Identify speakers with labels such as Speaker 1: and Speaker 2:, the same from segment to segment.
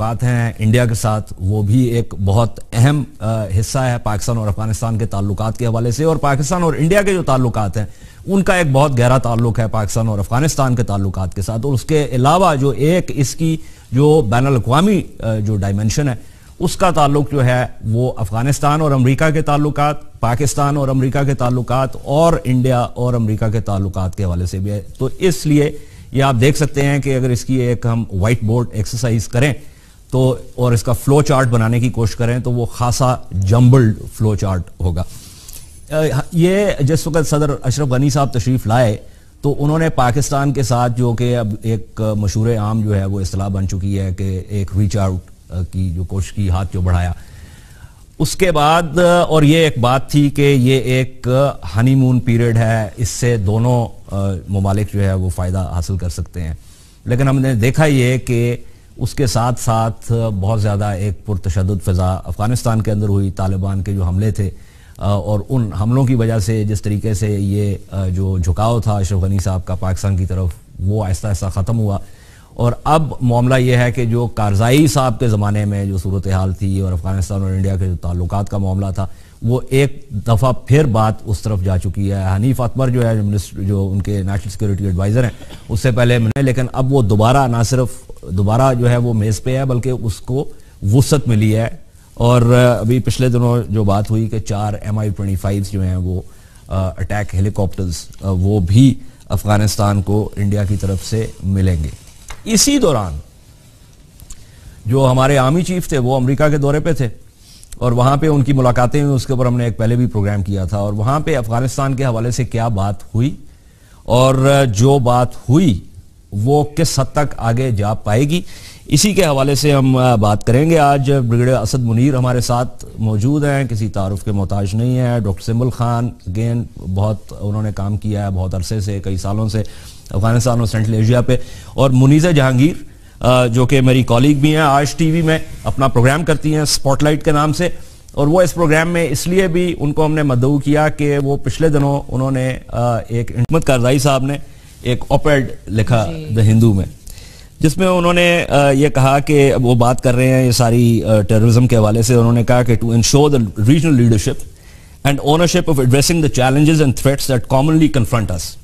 Speaker 1: ताल्लुकात हैं इंडिया के साथ, वो भी एक बहुत अहम हिस्सा है पाकिस्तान और अफगानिस्तान के ताल्लुकात के हवाले से। और पाकिस्तान और इंडिया के जो ताल्लुकात हैं उनका एक बहुत गहरा ताल्लुक है पाकिस्तान और अफगानिस्तान के ताल्लुकात के साथ। और उसके अलावा जो एक इसकी जो बैनुल-अक़वामी जो डायमेंशन है उसका ताल्लुक जो है वो अफगानिस्तान और अमेरिका के ताल्लुकात, पाकिस्तान और अमेरिका के ताल्लुकात और इंडिया और अमेरिका के ताल्लुकात के हवाले से भी है। तो इसलिए ये आप देख सकते हैं कि अगर इसकी एक हम वाइट बोर्ड एक्सरसाइज करें तो और इसका फ्लो चार्ट बनाने की कोशिश करें तो वो खासा जम्बल्ड फ्लो चार्ट होगा। ये जिस वक्त सदर अशरफ गनी साहब तशरीफ लाए तो उन्होंने पाकिस्तान के साथ, जो कि अब एक मशहूर आम जो है वो इस्तिलाह बन चुकी है कि एक रीच आउट की जो कोशिश की, हाथ जो बढ़ाया, उसके बाद और ये एक बात थी कि ये एक हनीमून पीरियड है, इससे दोनों ममालिक जो है वो फ़ायदा हासिल कर सकते हैं। लेकिन हमने देखा ये कि उसके साथ साथ बहुत ज़्यादा एक पुरतशद्दुद फ़िज़ा अफ़गानिस्तान के अंदर हुई। तालिबान के जो हमले थे और उन हमलों की वजह से जिस तरीके से ये जो झुकाव था अशरफ गनी साहब का पाकिस्तान की तरफ, वो आहिस्ता आहिस्ता ख़त्म हुआ। और अब मामला ये है कि जो कारज़ाई साहब के ज़माने में जो सूरत हाल थी और अफ़गानिस्तान और इंडिया के जो ताल्लुकात का मामला था, वो एक दफ़ा फिर बात उस तरफ जा चुकी है। हनीफ अतमर जो है मिनिस्टर, जो उनके नेशनल सिक्योरिटी एडवाइज़र हैं, उससे पहले मिले, लेकिन अब वो दोबारा ना सिर्फ दोबारा जो है वो मेज़ पे है बल्कि उसको वुसअत मिली है। और अभी पिछले दिनों जो बात हुई कि 4 MI-25 जो हैं वो अटैक हेलीकॉप्टर्स वो भी अफ़गानिस्तान को इंडिया की तरफ से मिलेंगे। इसी दौरान जो हमारे आर्मी चीफ थे वो अमेरिका के दौरे पे थे और वहाँ पे उनकी मुलाकातें हुई, उसके ऊपर हमने एक पहले भी प्रोग्राम किया था। और वहाँ पे अफगानिस्तान के हवाले से क्या बात हुई और जो बात हुई वो किस हद तक आगे जा पाएगी, इसी के हवाले से हम बात करेंगे। आज ब्रिगेडियर असद मुनीर हमारे साथ मौजूद हैं, किसी तारुफ के मोहताज नहीं है। डॉक्टर सिम्बल खान, अगेन बहुत उन्होंने काम किया है बहुत अरसे से, कई सालों से अफगानिस्तान और सेंट्रल एशिया पे। और मुनीज़ा जहांगीर जो कि मेरी कॉलीग भी हैं, आज टीवी में अपना प्रोग्राम करती हैं स्पॉटलाइट के नाम से। और वो इस प्रोग्राम में इसलिए भी उनको हमने मदऊ किया कि वो पिछले दिनों उन्होंने एक अहमद कारज़ाई साहब ने एक ऑपेड लिखा द हिंदू में, जिसमें उन्होंने ये कहा कि वो बात कर रहे हैं ये सारी टेररिज्म के हवाले से। उन्होंने कहा कि to ensure the regional leadership and ownership of addressing the challenges and threats that commonly confront us,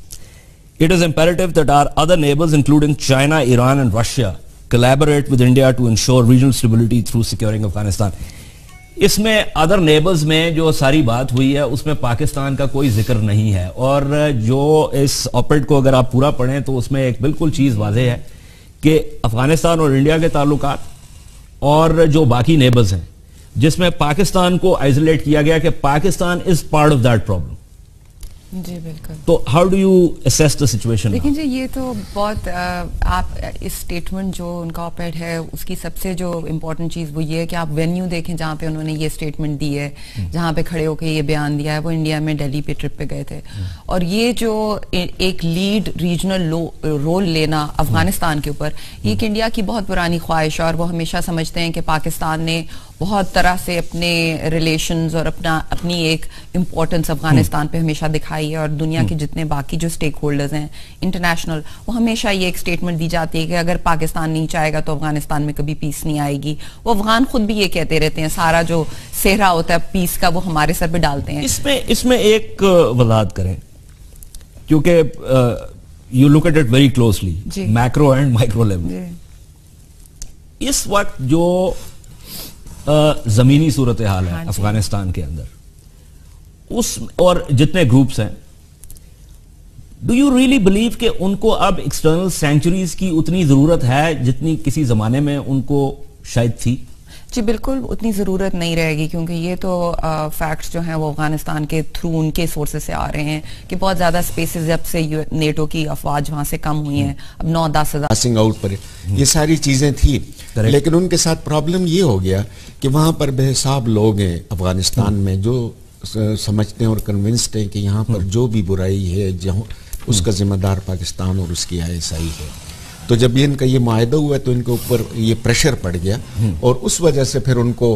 Speaker 1: it is imperative that our other neighbors including China, Iran and Russia collaborate with India to ensure regional stability through securing Afghanistan. इसमें other neighbours में जो सारी बात हुई है उसमें पाकिस्तान का कोई जिक्र नहीं है। और जो इस ऑपेड को अगर आप पूरा पढ़ें तो उसमें एक बिल्कुल चीज़ वाज़ेह है कि अफगानिस्तान और इंडिया के ताल्लुकात और जो बाकी नेबर्स हैं, जिसमें पाकिस्तान को आइसोलेट किया गया कि Pakistan is part of that problem.
Speaker 2: जी बिल्कुल।
Speaker 1: तो how do you assess the situation?
Speaker 2: लेकिन जी ये तो बहुत आप इस स्टेटमेंट जो उनका ऑपेड है उसकी सबसे जो इम्पोर्टेंट चीज़ वो ये है कि आप वेन्यू देखें जहाँ पे उन्होंने ये स्टेटमेंट दी है, जहाँ पे खड़े होकर ये बयान दिया है, वो इंडिया में दिल्ली पे ट्रिप पे गए थे। और ये जो एक लीड रीजनल रोल लेना अफगानिस्तान के ऊपर, ये एक इंडिया की बहुत पुरानी ख्वाहिश है और वो हमेशा समझते हैं कि पाकिस्तान ने बहुत तरह से अपने रिलेशंस और अपनी एक इम्पोर्टेंस अफगानिस्तान पे हमेशा दिखाई है। और दुनिया के जितने बाकी जो स्टेक होल्डर्स हैं इंटरनेशनल, वो हमेशा ये एक स्टेटमेंट दी जाती है कि अगर पाकिस्तान नहीं चाहेगा तो अफगानिस्तान में कभी पीस नहीं आएगी। वो अफगान खुद भी ये कहते रहते हैं, सारा जो सेहरा होता है पीस का वो हमारे सर पे डालते हैं।
Speaker 1: इसमें एक वजाहत करें, क्योंकि you look at it very closely, macro and micro level. इस वक्त जो जमीनी सूरत हाल है अफगानिस्तान के अंदर, उस और जितने ग्रुप्स हैं, डू यू रियली बिलीव कि उनको अब एक्सटर्नल सेंचुरीज की उतनी जरूरत है जितनी किसी जमाने में उनको शायद थी?
Speaker 2: जी बिल्कुल उतनी ज़रूरत नहीं रहेगी, क्योंकि ये तो फैक्ट्स जो हैं वो अफगानिस्तान के थ्रू उनके सोर्सेज से आ रहे हैं कि बहुत ज़्यादा स्पेसेस जब से नेटो की अफवाज वहाँ से कम हुई हैं, अब 9-10 हज़ार
Speaker 3: पासिंग आउट पर ये सारी चीज़ें थी। लेकिन उनके साथ प्रॉब्लम ये हो गया कि वहाँ पर बेहिसाब लोग हैं अफगानिस्तान में जो समझते हैं और कन्विंस्ड हैं कि यहाँ पर जो भी बुराई है जहाँ उसका जिम्मेदार पाकिस्तान और उसकी ISI है। तो जब ये इनका ये मुआहदा हुआ तो इनके ऊपर ये प्रेशर पड़ गया और उस वजह से फिर उनको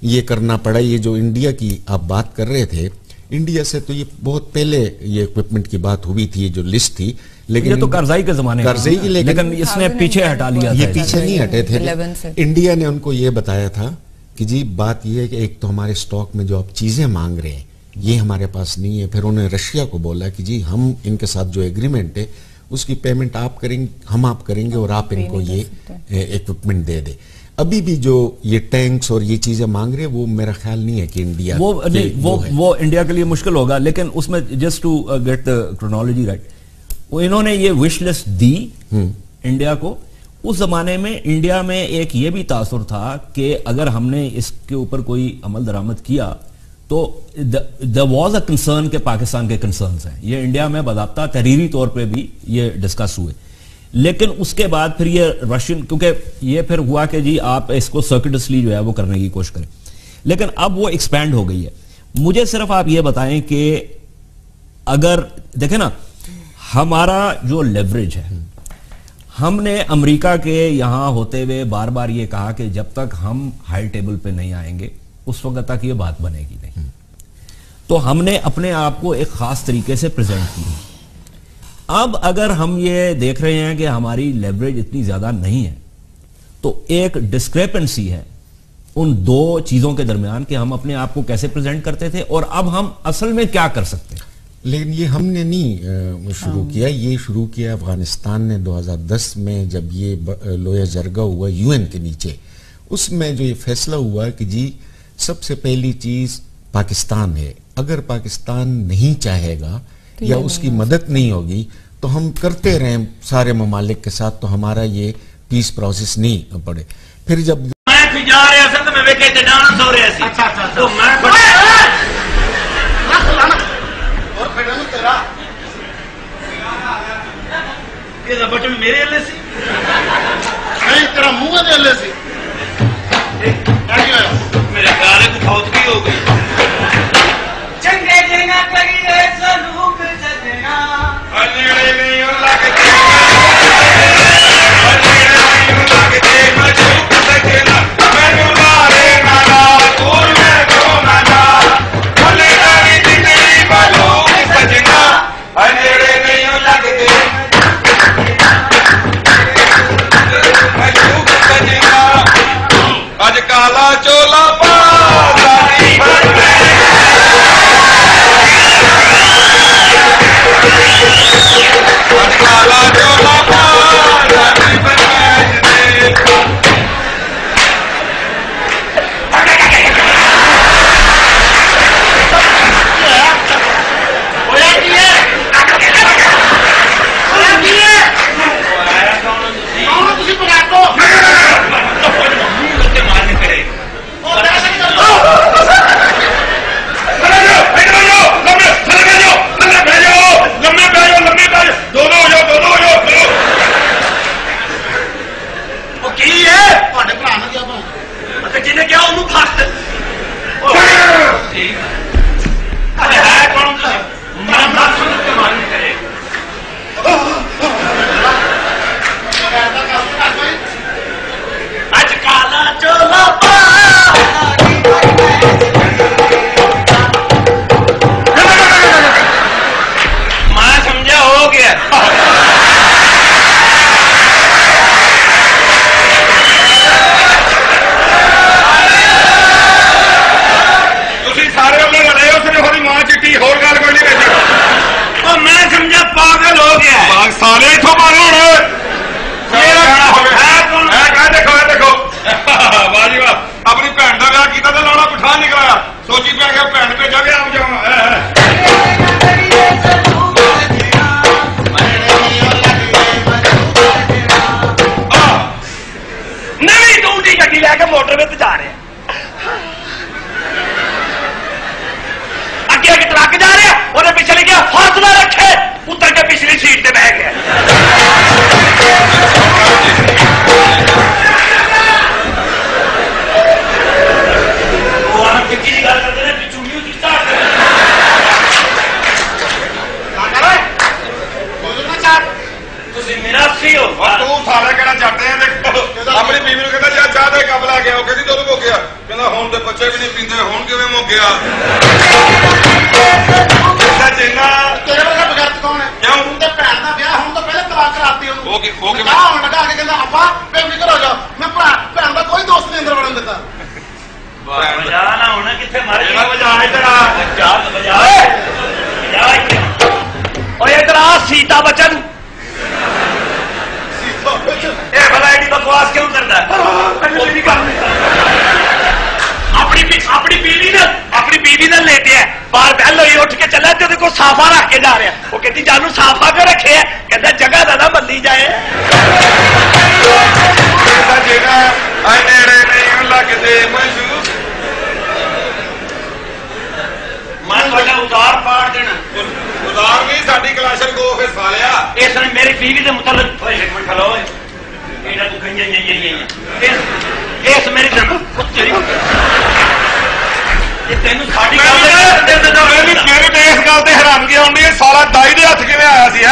Speaker 3: ये करना पड़ा। ये जो इंडिया की आप बात कर रहे थे, इंडिया से तो ये बहुत पहले ये इक्विपमेंट की बात हुई थी, जो लिस्ट थी, लेकिन
Speaker 1: ये तो करजाई के जमाने
Speaker 3: करजाई की, लेकिन
Speaker 1: इसने पीछे हटा लिया।
Speaker 3: ये पीछे नहीं हटे थे। इंडिया ने उनको ये बताया था कि जी बात ये है कि एक तो हमारे स्टॉक में जो आप चीजें मांग रहे हैं ये हमारे पास नहीं है। फिर उन्होंने रशिया को बोला कि जी हम इनके साथ जो एग्रीमेंट है उसकी पेमेंट आप करेंगे, हम आप करेंगे और आप इनको ये इक्विपमेंट दे दे। अभी भी जो ये टैंक्स और ये चीजें मांग रहे हैं वो मेरा ख्याल नहीं है कि इंडिया
Speaker 1: वो इंडिया के लिए मुश्किल होगा। लेकिन उसमें just to get the chronology right, वो इन्होंने ये विश लिस्ट दी इंडिया को। उस जमाने में इंडिया में एक ये भी तासुर था कि अगर हमने इसके ऊपर कोई अमल दरामद किया तो there was a concern के पाकिस्तान के कंसर्न्स हैं। ये इंडिया में बाकायदा तहरीरी तौर पे भी ये डिस्कस हुए। लेकिन उसके बाद फिर ये रशियन, क्योंकि ये फिर हुआ कि जी आप इसको सर्किटसली जो है वो करने की कोशिश करें, लेकिन अब वो एक्सपैंड हो गई है। मुझे सिर्फ आप ये बताएं कि अगर देखें ना हमारा जो लेवरेज है, हमने अमेरिका के यहां होते हुए बार बार ये कहा कि जब तक हम हाई टेबल पे नहीं आएंगे उस वक्त तक ये बात बनेगी नहीं। तो हमने अपने आप को एक खास तरीके से प्रेजेंट किया। अब अगर हम ये देख रहे हैं कि हमारी लेवरेज इतनी ज्यादा नहीं है तो एक डिस्क्रेपेंसी है उन दो चीजों के दरमियान कि हम अपने आप को कैसे प्रेजेंट करते थे और अब हम असल में क्या कर सकते हैं।
Speaker 3: लेकिन ये हमने नहीं शुरू किया, ये शुरू किया अफगानिस्तान ने 2010 में, जब ये लोया जरगा हुआ यूएन के नीचे। उसमें जो ये फैसला हुआ कि जी सबसे पहली चीज पाकिस्तान है, अगर पाकिस्तान नहीं चाहेगा या उसकी मदद नहीं होगी तो हम करते रहें सारे ममालिक के साथ, तो हमारा ये पीस प्रोसेस नहीं पड़े। फिर जब मैं जा रहा था तो मैं वेखे ते डांस हो रहा सी, तो मैं और खड़ा न तेरा ये बटन मेरे ले सी, नहीं तेरा मुंह दे ले सी, मेरे गाले को बहुत की हो गई। चंगे जिना करी रे सलूक सजना अनेड़े नहीं लगते, अनेड़े नहीं लगते मजूक सजना, मैनू मारे नारा दूर में को ना जा, अनेड़े नहीं मजूक सजना अनेड़े नहीं लगते मजूक सजना। आज काला चोला अपनी बीवी ने कहता चाह दे कब ला गया, कहती दुध मुक गया, कहता हुण ते बच्चे भी नहीं पींदे, हुण किवें मुक गया।
Speaker 4: ਦੇਣਾ
Speaker 5: ਤੇਰੇ ਵਰਗਾ ਬਗੈਰਤ ਕੌਣ ਹੈ?
Speaker 4: ਕਿਉਂ?
Speaker 5: ਤੂੰ ਤੇ ਭੈਣ ਦਾ ਵਿਆਹ ਹੁਣ ਤੋਂ ਪਹਿਲੇ ਤਲਾਕ ਕਰਾਤੀ ਉਹਨੂੰ।
Speaker 4: ਉਹ ਕਿ
Speaker 5: ਆਹ ਹੁਣ ਲਗਾ ਕੇ ਕਹਿੰਦਾ ਅੱਪਾ ਬੇਫਿਕਰ ਹੋ ਜਾ, ਮੈਂ ਭੈਣ ਦਾ ਕੋਈ ਦੋਸਤ ਨਹੀਂ ਅੰਦਰ ਵੜਨ ਦਿੱਤਾ।
Speaker 6: ਵਜਾ ਨਾ ਹੁਣ ਕਿੱਥੇ ਮਰ
Speaker 4: ਜਿਹੜਾ ਵਜਾ ਇੱਧਰ ਆ
Speaker 6: ਚੱਲ ਵਜਾ ਓਏ ਇਧਰ ਆ ਸੀਤਾ ਬਚਨ ਇਹ ਭਲਾ ਐਡੀ ਬਕਵਾਸ ਕਿਉਂ ਕਰਦਾ ਆਪਣੀ ਬੀਵੀ ਨਾਲ ਲੇਟਿਆ ਬਾਹਰ ਬਹਿਲ ਹੋਈ ਉੱਠ ਕੇ ਚੱਲਿਆ ਤੇ ਉਹਦੇ ਕੋਲ ਸਾਫਾ ਰੱਖ ਕੇ ਜਾ ਰਿਹਾ ਉਹ ਕਹਿੰਦੀ ਜਾਨੂੰ ਸਾਫਾ ਕਿਉਂ ਰੱਖਿਆ ਕਹਿੰਦਾ ਜਗ੍ਹਾ ਦਾ ਨਾ ਮੱਲੀ ਜਾਏ
Speaker 4: ਜਿਹੜਾ ਆ ਨੇੜੇ ਨਹੀਂ ਲੱਗਦੇ ਮਸ਼ਹੂਰ
Speaker 6: ਮੈਂ ਤੁਹਾਡਾ ਉਤਾਰ ਪਾੜ ਦੇਣਾ
Speaker 4: ਉਦਾਰ ਵੀ ਸਾਡੀ ਕਲਾਸ਼ਰ ਗੋ ਫਿਰ ਸਾਲਿਆ
Speaker 6: ਇਸ ਨੇ ਮੇਰੀ ਬੀਵੀ ਦੇ ਮੁਤਲਕ ਓਏ ਇੱਕ ਮਿੰਟ ਖਲੋ ਇਹਨਾਂ ਤੂੰ ਗਈਆਂ ਇਸ ਮੇਰੀ ਜਨ ਕੁੱਤੇ ਇਹ ਤੈਨੂੰ ਸਾਡੀ ਗੱਲ
Speaker 4: ਮੈਨੂੰ ਤੇ ਇਸ ਗੱਲ ਤੇ ਹੈਰਾਨਗੀ ਆਉਂਦੀ ਹੈ ਸਾਲਾ ਦਾਈ ਦੇ ਹੱਥ ਕਿਵੇਂ ਆਇਆ ਸੀ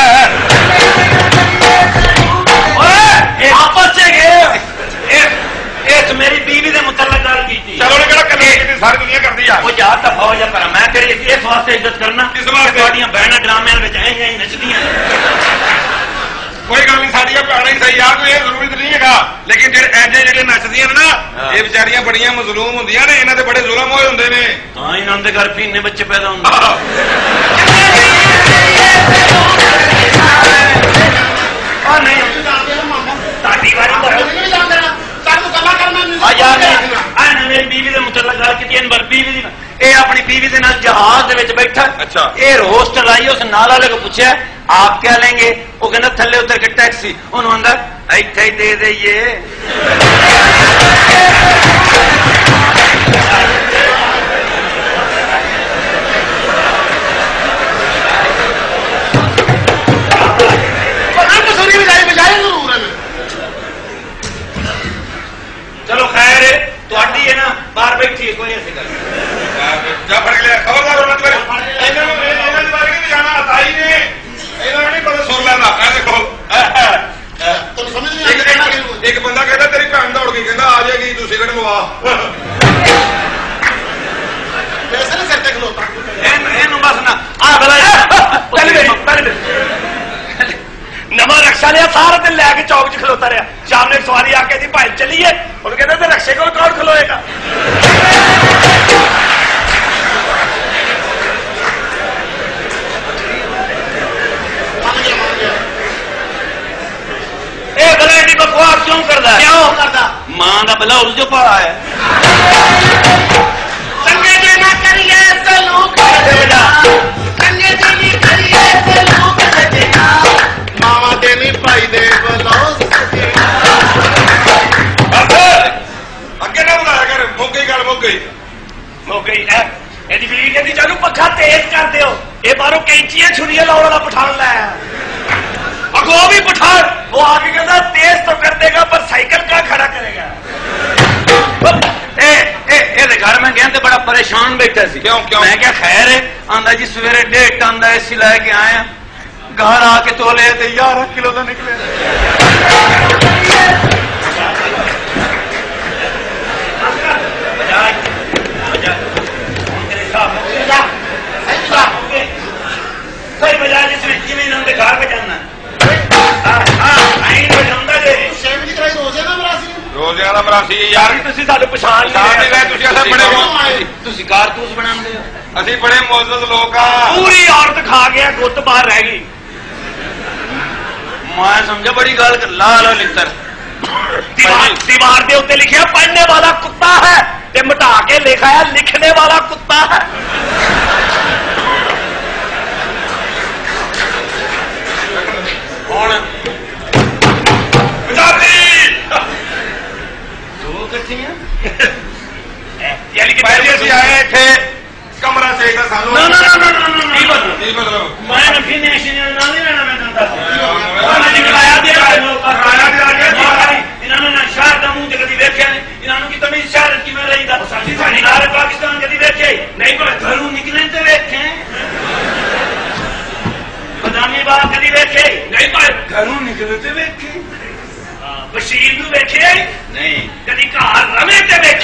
Speaker 6: ਓਏ ਇਹ ਆਪਸ ਚ ਗਏ ਇਸ ਮੇਰੀ ਬੀਵੀ ਦੇ ਮੁਤਲਕ ਗੱਲ ਕੀਤੀ
Speaker 4: ਚਲੋ ਨੇ ਕਿਹੜਾ ਕੱਲੇ ਕੀਤੀ ਸਾਰੀ ਦੁਨੀਆ ਕਰਦੀ ਆ
Speaker 6: ਉਹ ਜਾ ਤਾਂ ਹੋ ਜਾ ਪਰ ਮੈਂ ਤੇਰੀ ਇਸ ਵਾਸਤੇ ਇੱਜ਼ਤ ਕਰਨਾ
Speaker 4: ਕਿਸ ਵਾਸਤੇ?
Speaker 6: ਤੁਹਾਡੀਆਂ ਭੈਣਾਂ ਡਰਾਮਿਆਂ ਵਿੱਚ ਐਂ ਨੱਚਦੀਆਂ
Speaker 4: ਕੋਈ ਗੱਲ ਨਹੀਂ ਸਾਡੀਆਂ ਭੈਣਾਂ ਹੀ ਸਹੀ ਯਾਰ ਕੋਈ ਇਹ ਜ਼ਰੂਰੀ ਨਹੀਂ ਹੈਗਾ ਲੇਕਿਨ ਜਿਹੜੇ ਨੱਚਦੀਆਂ ਨੇ ਨਾ ਇਹ ਵਿਚਾਰੀਆਂ ਬੜੀਆਂ ਮਜ਼ਲੂਮ ਹੁੰਦੀਆਂ ਨੇ ਇਹਨਾਂ ਤੇ ਬੜੇ ਜ਼ੁਲਮ ਹੋਏ ਹੁੰਦੇ ਨੇ
Speaker 6: ਹਾਂ ਇਹਨਾਂ ਦੇ ਘਰ ਪੀਨੇ ਬੱਚੇ ਪੈਦਾ ਹੁੰਦੇ ਆ ਨਹੀਂ ਤੁਹਾਡੀ ਵਾਰੀ ਮੇਰੀ ਬੀਵੀ ਦੇ ਮੁਤਲਕ ਗੱਲ ਕੀਤੀ ਬੀਵੀ ਦੀ ਇਹ ਆਪਣੀ ਬੀਵੀ ਦੇ ਨਾਲ ਜਹਾਜ਼ ਦੇ ਵਿੱਚ ਬੈਠਾ
Speaker 4: ਅੱਛਾ
Speaker 6: ਇਹ ਹੋਸਟਲ ਆਈ ਉਸ ਨਾਲ ਵਾਲੇ को ਪੁੱਛਿਆ ਆਪ क्या लेंगे ਉਹ ਕਹਿੰਦਾ ਥੱਲੇ ਉਤਰ ਕੇ ਟੈਕਸੀ ਉਹਨੂੰ ਆਂਦਾ ਇੱਥੇ ਹੀ ਦੇ ਦੇਈਏ चलो खैर ਤੁਹਾਡੀ ਹੈ ਨਾ ਬਾਹਰ ਬੈਠੀ ਹੈ ਕੋਈ ਐਸੀ ਗੱਲ
Speaker 4: ਜਾ ਫੜ ਲਿਆ ਖਬਰਦਾਰ ਹੋਣਾ ਤੇ ਇਹਨਾਂ ਦੇ ਬਾਰੇ ਕਿਤੇ ਜਾਣਾ ਤਾਈ ਨੇ ਇਹਨਾਂ ਨੂੰ ਨਹੀਂ ਪਤਾ ਸੁਣ ਲੈਣਾ ਇਹ ਦੇਖੋ
Speaker 5: ਤੁਹਾਨੂੰ ਸਮਝ ਨਹੀਂ
Speaker 4: ਇੱਕ ਬੰਦਾ ਕਹਿੰਦਾ ਤੇਰੀ ਭੈਣ ਦੌੜ ਗਈ ਕਹਿੰਦਾ ਆ ਜਾਏਗੀ ਤੂੰ ਸਿਗਰਟ ਲਵਾ
Speaker 5: ਪੈਸੇ ਨੇ ਸਿਰ ਤੇ ਖਲੋਤਾ
Speaker 6: ਇਹਨੂੰ ਬਸ ਨਾ ਆ ਬਲਾ ਨਵਾਂ ਰਕਸ਼ਾ ਲਿਆ ਸਾਰਾ ਦਿਨ ਲੈ ਕੇ ਚੌਕ 'ਚ ਖਲੋਤਾ ਰਿਹਾ ਸ਼ਾਮ ਨੂੰ ਸਵਾਰੀ ਆ ਕੇ ਦੀ ਭਾਈ ਚੱਲੀਏ ਉਹ ਕਹਿੰਦਾ ਤੇ ਰਕਸ਼ੇ ਕੋਲ ਕੌਣ ਖਲੋਏਗਾ ਇਹ ਬਲਾ ਇਹਦੀ ਬਕਵਾਸ ਕਿਉਂ ਕਰਦਾ ਕਿਉਂ ਕਰਦਾ ਮਾਂ ਦਾ ਬਲਾ ਉਸ ਜੋ ਪਾਲਾ ਹੈ ਚੰਗੇ ਜੇ ਨਾ ਕਰੀਏ ਸਲੂਕ ਚੰਗੇ ਜੇ ਨਹੀਂ ਕਰੀਏ ਸਲੂਕ ਸਜਣਾ
Speaker 5: ਮਾਵਾ ਦੇ ਨਹੀਂ ਭਾਈ ਦੇ ਬਲੌਜ਼
Speaker 4: ਅੱਗੇ ਨਾ ਬੁਲਾਇਆ ਕਰ ਮੁੱਕ ਗਈ ਗੱਲ ਮੁੱਕ ਗਈ
Speaker 6: ਹੈ ਇਹਦੀ ਬੀਵੀ ਕਹਿੰਦੀ ਚਾਲੂ ਪੱਖਾ ਤੇਜ਼ ਕਰ ਦਿਓ ਇਹ ਬਾਹਰੋਂ ਕੈਂਚੀਆਂ ਛੁਰੀਆਂ ਲਾਉਣ ਵਾਲਾ ਪਠਾਨ ਲਾਇਆ ਅਗੋ ਵੀ ਪਠਾਨ ਉਹ ਆ ਕੇ ਕਹਿੰਦਾ ਤੇਜ਼ तो कर देगा पर साइकिल का खड़ा करेगा ਇਹਦੇ ਘਰ ਮੈਂ ਗਿਆ ਤੇ ਬੜਾ ਪਰੇਸ਼ਾਨ ਬੈਠਾ ਸੀ
Speaker 4: ਕਿਉਂ
Speaker 6: ਮੈਂ ਕਿਹਾ ਖੈਰ ਹੈ ਆਂਦਾ ਜੀ ਸਵੇਰੇ 1.5 ਟਨ ਦਾ ਏਸੀ ਲੈ ਕੇ ਆਇਆ ਘਰ ਆ ਕੇ ਤੋਲੇ ਤੇ 11 ਕਿਲੋ ਦਾ ਨਿਕਲਿਆ कोई बजा जिसमें जिम्मे उनके घर पे जाना
Speaker 4: ਰੋਜ਼ਿਆਂ ਦਾ ਮਰਾਸੀ ਯਾਰ
Speaker 6: ਤੁਸੀਂ ਸਾਡੇ ਪਛਾਣ ਤੁਸੀਂ ਕਾਰਤੂਸ ਬਣਾਉਂਦੇ ਹੋ
Speaker 4: ਅਸੀਂ ਬੜੇ ਮੌਜੂਦ ਲੋਕ ਆ
Speaker 6: ਪੂਰੀ ਔਰਤ ਖਾ ਗਿਆ ਗੁੱਤ ਬਾਹਰ ਰਹਿ ਗਈ ਮੈਂ ਸਮਝਾ ਬੜੀ ਗੱਲ ਕਰ ਲਾ ਲਾ ਲਿਖਤਰ दीवार के उत्ते लिखा पढ़ने वाला कुत्ता है ते मिटा के लिखा है लिखने वाला कुत्ता है दो कट्ठियां यानी कि
Speaker 4: पहले ਅਸੀਂ ਆਏ ਇੱਥੇ ਕਮਰਾ ਚਾਹੀਦਾ ਸਾਨੂੰ
Speaker 6: ਨਾ ਨਾ ਨਾ ਨਾ
Speaker 4: ਕੀ ਮਤਲਬ
Speaker 6: ਮੈਂ ਨਫੀ ਨੈਸ਼ਨਲ ਨਾਲ ਨਹੀਂ ਲੈਣਾ ਮੈਂ ਕਹਿੰਦਾ ਸੀ ਕਿਰਾਇਆ ਦੇ ਆ ਗਿਆ ਇਹਨਾਂ ਨੂੰ ਨਾ ਸ਼ਹਿਰ ਦਾ ਮੂੰਹ ਤੇ ਕਦੀ ਵੇਖਿਆ ਨਹੀਂ ਇਹਨਾਂ ਨੂੰ ਕਿਤੇ ਨਹੀਂ ਸ਼ਹਿਰ ਕਿਵੇਂ ਰਹੀਦਾ ਸਾਡੀ ਸਾਡੀ ਨਾਲ ਪਾਕਿਸਤਾਨ ਕਦੀ ਵੇਖੇ ਨਹੀਂ ਪਰ ਘਰੋਂ ਨਿਕਲਣ ਤੇ ਵੇਖੇ ਬਦਾਮੀ ਬਾਤ ਕਦੀ ਵੇਖੇ ਨਹੀਂ ਪਰ ਘਰੋਂ ਨਿਕਲਣ ਤੇ ਵੇਖੇ ਬਸ਼ੀਰ ਨੂੰ ਵੇਖਿਆ ਨਹੀਂ ਕਦੀ ਘਰ ਰਵੇਂ ਤੇ ਵੇਖੇ